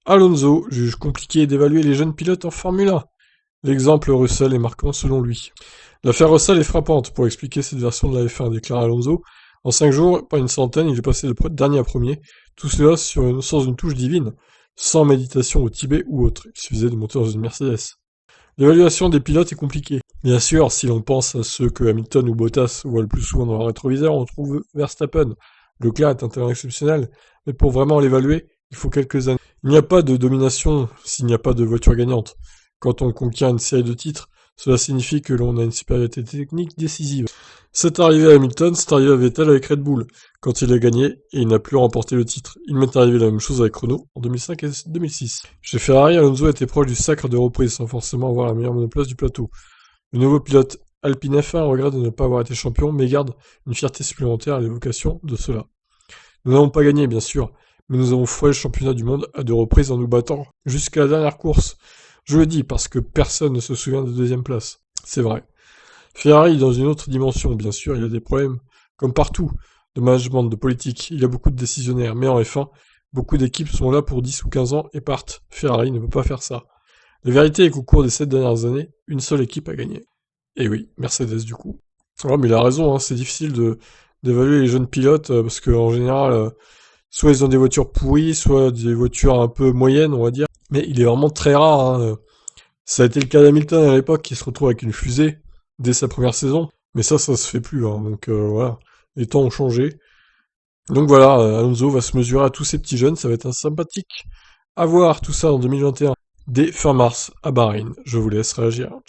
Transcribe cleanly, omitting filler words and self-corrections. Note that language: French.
Alonso juge compliqué d'évaluer les jeunes pilotes en Formule 1. L'exemple Russell est marquant selon lui. L'affaire Russell est frappante pour expliquer cette version de la F1, déclare Alonso. En 5 jours, pas une centaine, il est passé de dernier à premier. Tout cela sans une touche divine, sans méditation au Tibet ou autre. Il suffisait de monter dans une Mercedes. L'évaluation des pilotes est compliquée. Bien sûr, si l'on pense à ceux que Hamilton ou Bottas voient le plus souvent dans leur rétroviseur, on trouve Verstappen. Leclerc est un talent exceptionnel, mais pour vraiment l'évaluer, il faut quelques années. Il n'y a pas de domination s'il n'y a pas de voiture gagnante. Quand on conquiert une série de titres, cela signifie que l'on a une supériorité technique décisive. C'est arrivé à Hamilton, c'est arrivé à Vettel avec Red Bull, quand il a gagné et il n'a plus remporté le titre. Il m'est arrivé la même chose avec Renault en 2005 et 2006. Chez Ferrari, Alonso était proche du sacre de reprise sans forcément avoir la meilleure monoplace du plateau. Le nouveau pilote Alpine F1 regrette de ne pas avoir été champion, mais garde une fierté supplémentaire à l'évocation de cela. Nous n'avons pas gagné, bien sûr, mais nous avons fourré le championnat du monde à 2 reprises en nous battant jusqu'à la dernière course. Je le dis parce que personne ne se souvient de deuxième place. C'est vrai. Ferrari est dans une autre dimension, bien sûr, il y a des problèmes, comme partout, de management, de politique, il y a beaucoup de décisionnaires, mais en F1, beaucoup d'équipes sont là pour 10 ou 15 ans et partent. Ferrari ne peut pas faire ça. La vérité est qu'au cours des 7 dernières années, une seule équipe a gagné. Et oui, Mercedes du coup. Ouais, mais il a raison, hein, c'est difficile d'évaluer les jeunes pilotes, parce qu'en général, soit ils ont des voitures pourries, soit des voitures un peu moyennes, on va dire. Mais il est vraiment très rare, hein. Ça a été le cas d'Hamilton à l'époque, qui se retrouve avec une fusée dès sa première saison. Mais ça se fait plus, hein, donc voilà. Les temps ont changé. Donc voilà, Alonso va se mesurer à tous ces petits jeunes, ça va être un sympathique à voir tout ça en 2021, dès fin mars à Bahreïn. Je vous laisse réagir. Ciao.